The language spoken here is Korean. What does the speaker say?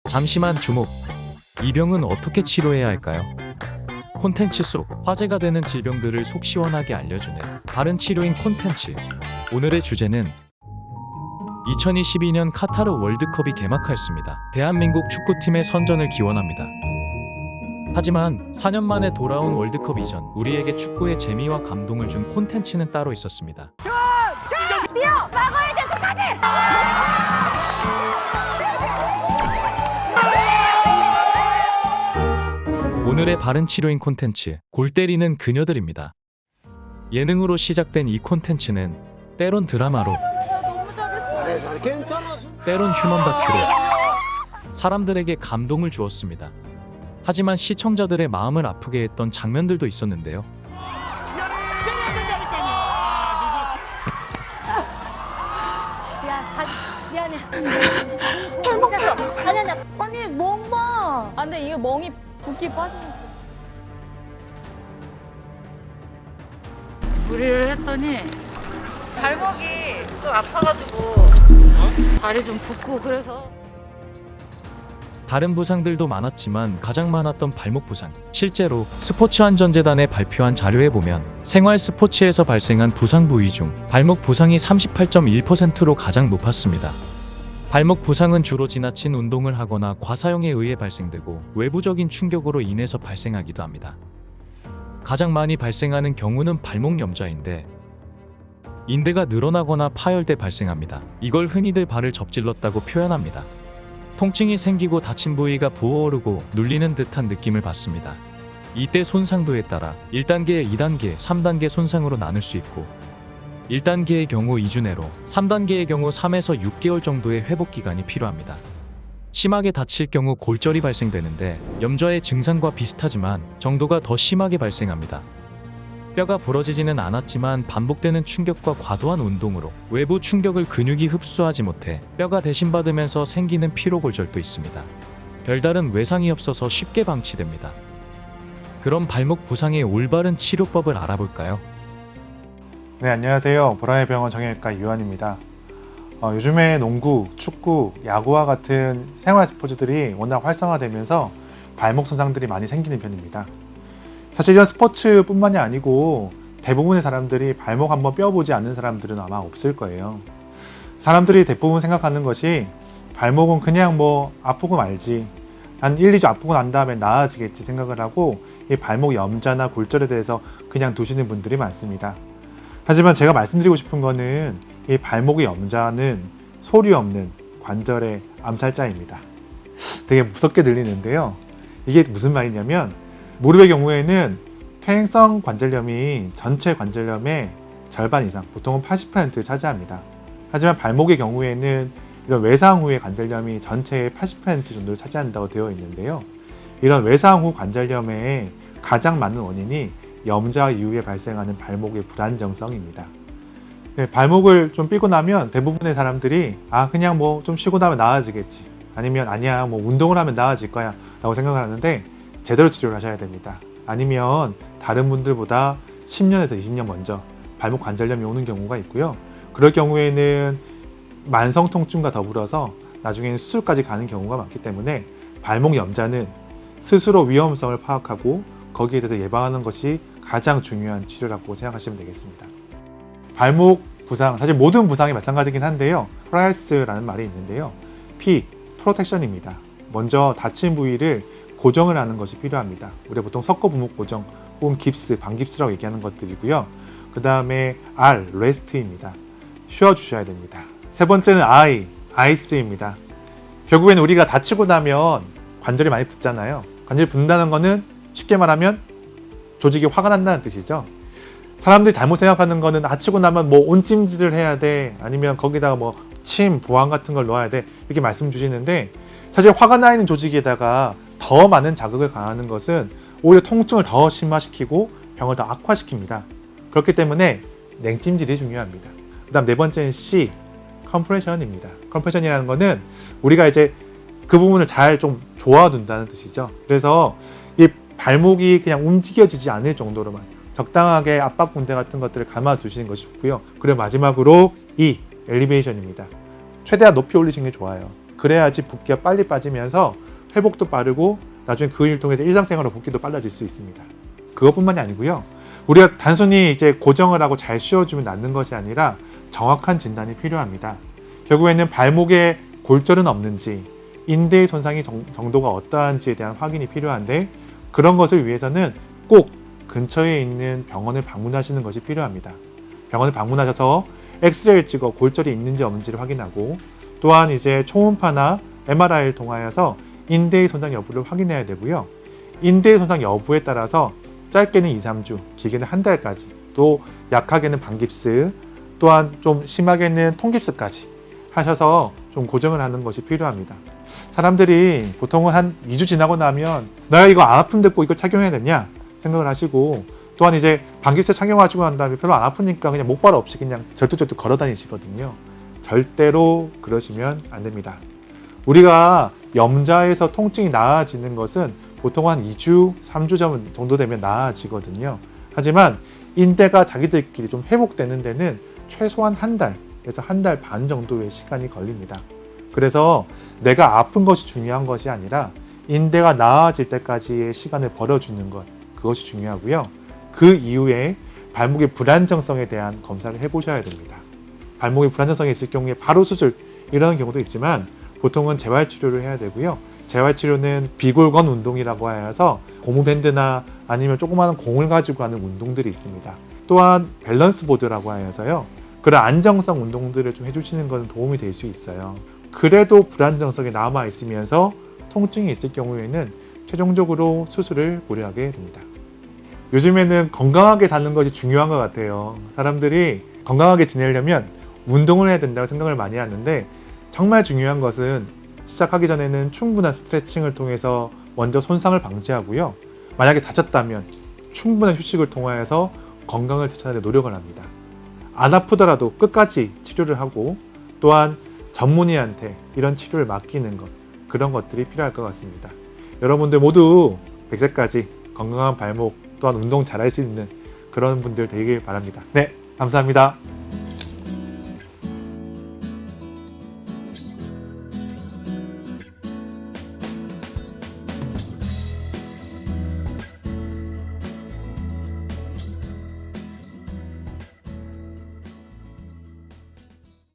잠시만 주목. 이 병은 어떻게 치료해야 할까요? 콘텐츠 속 화제가 되는 질병들을 속 시원하게 알려주는 바른 치료인 콘텐츠. 오늘의 주제는 2022년 카타르 월드컵이 개막하였습니다. 대한민국 축구팀의 선전을 기원합니다. 하지만 4년 만에 돌아온 월드컵 이전 우리에게 축구의 재미와 감동을 준 콘텐츠는 따로 있었습니다. 뛰어! 막아야 돼, 끝까지! 오늘의 바른 치료인 콘텐츠, 골 때리는 그녀들입니다. 예능으로 시작된 이 콘텐츠는 때론 드라마로, 너무 잘했어. 때론 휴먼 다큐로 사람들에게 감동을 주었습니다. 하지만 시청자들의 마음을 아프게 했던 장면들도 있었는데요. 미안해. 진짜 아니야. 아니 멍 봐. 아, 근데 이게 멍이 붓기 빠지는. 무리를 했더니 발목이 좀 아파가지고 다리 좀 붓고 그래서. 다른 부상들도 많았지만 가장 많았던 발목 부상. 실제로 스포츠안전재단에 발표한 자료에 보면 생활 스포츠에서 발생한 부상 부위 중 발목 부상이 38.1%로 가장 높았습니다. 발목 부상은 주로 지나친 운동을 하거나 과사용에 의해 발생되고 외부적인 충격으로 인해서 발생하기도 합니다. 가장 많이 발생하는 경우는 발목 염좌인데 인대가 늘어나거나 파열돼 발생합니다. 이걸 흔히들 발을 접질렀다고 표현합니다. 통증이 생기고 다친 부위가 부어오르고 눌리는 듯한 느낌을 받습니다. 이때 손상도에 따라 1단계, 2단계, 3단계 손상으로 나눌 수 있고 1단계의 경우 2주 내로, 3단계의 경우 3에서 6개월 정도의 회복 기간이 필요합니다. 심하게 다칠 경우 골절이 발생되는데 염좌의 증상과 비슷하지만 정도가 더 심하게 발생합니다. 뼈가 부러지지는 않았지만 반복되는 충격과 과도한 운동으로 외부 충격을 근육이 흡수하지 못해 뼈가 대신받으면서 생기는 피로골절도 있습니다. 별다른 외상이 없어서 쉽게 방치됩니다. 그럼 발목 부상의 올바른 치료법을 알아볼까요? 네, 안녕하세요. 보라의 병원 정형외과 유한입니다. 요즘에 농구, 축구, 야구와 같은 생활 스포츠들이 워낙 활성화되면서 발목 손상들이 많이 생기는 편입니다. 사실 이런 스포츠뿐만이 아니고 대부분의 사람들이 발목 한번 뼈보지 않는 사람들은 아마 없을 거예요. 사람들이 대부분 생각하는 것이 발목은 그냥 뭐 아프고 말지, 한 1, 2주 아프고 난 다음에 나아지겠지 생각을 하고 이 발목 염좌나 골절에 대해서 그냥 두시는 분들이 많습니다. 하지만 제가 말씀드리고 싶은 거는 이 발목의 염좌는 소리 없는 관절의 암살자입니다. 되게 무섭게 들리는데요. 이게 무슨 말이냐면 무릎의 경우에는 퇴행성 관절염이 전체 관절염의 절반 이상, 보통은 80%를 차지합니다. 하지만 발목의 경우에는 이런 외상 후의 관절염이 전체의 80% 정도를 차지한다고 되어 있는데요. 이런 외상 후 관절염의 가장 많은 원인이 염좌 이후에 발생하는 발목의 불안정성입니다. 발목을 좀 삐고 나면 대부분의 사람들이 그냥 뭐 좀 쉬고 나면 나아지겠지, 아니면 아니야 뭐 운동을 하면 나아질 거야 라고 생각을 하는데 제대로 치료를 하셔야 됩니다. 아니면 다른 분들보다 10년에서 20년 먼저 발목 관절염이 오는 경우가 있고요. 그럴 경우에는 만성 통증과 더불어서 나중에는 수술까지 가는 경우가 많기 때문에 발목 염좌는 스스로 위험성을 파악하고 거기에 대해서 예방하는 것이 가장 중요한 치료라고 생각하시면 되겠습니다. 발목 부상, 사실 모든 부상이 마찬가지긴 한데요. 프라이스라는 말이 있는데요. P, 프로텍션입니다. 먼저 다친 부위를 고정을 하는 것이 필요합니다. 우리가 보통 석고부목 고정 혹은 깁스, 반깁스라고 얘기하는 것들이고요. 그 다음에 R, 레스트입니다. 쉬어주셔야 됩니다. 세 번째는 I, 아이스입니다. 결국에는 우리가 다치고 나면 관절이 많이 붓잖아요. 관절이 붓는다는 거는 쉽게 말하면 조직이 화가 난다는 뜻이죠. 사람들이 잘못 생각하는 거는 다치고 나면 뭐 온찜질을 해야 돼, 아니면 거기다가 뭐 침, 부항 같은 걸 넣어야 돼, 이렇게 말씀 주시는데 사실 화가 나 있는 조직에다가 더 많은 자극을 가하는 것은 오히려 통증을 더 심화시키고 병을 더 악화시킵니다. 그렇기 때문에 냉찜질이 중요합니다. 그 다음 네 번째는 C, 컴프레션입니다. 컴프레션이라는 거는 우리가 이제 그 부분을 잘 좀 조아둔다는 뜻이죠. 그래서 이 발목이 그냥 움직여지지 않을 정도로만 적당하게 압박 붕대 같은 것들을 감아 두시는 것이 좋고요. 그리고 마지막으로 E, 엘리베이션입니다. 최대한 높이 올리시는 게 좋아요. 그래야지 붓기가 빨리 빠지면서 회복도 빠르고 나중에 그 일을 통해서 일상생활로 붓기도 빨라질 수 있습니다. 그것뿐만이 아니고요. 우리가 단순히 이제 고정을 하고 잘 씌워주면 낫는 것이 아니라 정확한 진단이 필요합니다. 결국에는 발목에 골절은 없는지, 인대의 손상이 정도가 어떠한지에 대한 확인이 필요한데, 그런 것을 위해서는 꼭 근처에 있는 병원을 방문하시는 것이 필요합니다. 병원을 방문하셔서 엑스레이를 찍어 골절이 있는지 없는지를 확인하고, 또한 이제 초음파나 MRI를 통하여서 인대의 손상 여부를 확인해야 되고요. 인대의 손상 여부에 따라서 짧게는 2, 3주, 길게는 한 달까지, 또 약하게는 반깁스, 또한 좀 심하게는 통깁스까지 하셔서 좀 고정을 하는 것이 필요합니다. 사람들이 보통은 한 2주 지나고 나면 내가 이거 안 아픈데 꼭 이걸 착용해야 되냐 생각을 하시고, 또한 이제 반깁스 착용하시고 난 다음에 별로 안 아프니까 그냥 목발 없이 그냥 절뚝절뚝 걸어 다니시거든요. 절대로 그러시면 안 됩니다. 우리가 염좌에서 통증이 나아지는 것은 보통 한 2주, 3주 정도 되면 나아지거든요. 하지만 인대가 자기들끼리 좀 회복되는 데는 최소한 한 달에서 한 달 반 정도의 시간이 걸립니다. 그래서 내가 아픈 것이 중요한 것이 아니라 인대가 나아질 때까지의 시간을 벌어주는 것, 그것이 중요하고요. 그 이후에 발목의 불안정성에 대한 검사를 해보셔야 됩니다. 발목에 불안정성이 있을 경우에 바로 수술, 이런 경우도 있지만 보통은 재활치료를 해야 되고요. 재활치료는 비골건 운동이라고 하여서 고무밴드나 아니면 조그마한 공을 가지고 하는 운동들이 있습니다. 또한 밸런스 보드라고 하여서요. 그런 안정성 운동들을 좀 해주시는 것은 도움이 될 수 있어요. 그래도 불안정성이 남아 있으면서 통증이 있을 경우에는 최종적으로 수술을 고려하게 됩니다. 요즘에는 건강하게 사는 것이 중요한 것 같아요. 사람들이 건강하게 지내려면 운동을 해야 된다고 생각을 많이 하는데, 정말 중요한 것은 시작하기 전에는 충분한 스트레칭을 통해서 먼저 손상을 방지하고요. 만약에 다쳤다면 충분한 휴식을 통하여서 건강을 되찾는 데 노력을 합니다. 안 아프더라도 끝까지 치료를 하고, 또한 전문의한테 이런 치료를 맡기는 것, 그런 것들이 필요할 것 같습니다. 여러분들 모두 100세까지 건강한 발목, 또한 운동 잘할 수 있는 그런 분들 되길 바랍니다. 네, 감사합니다.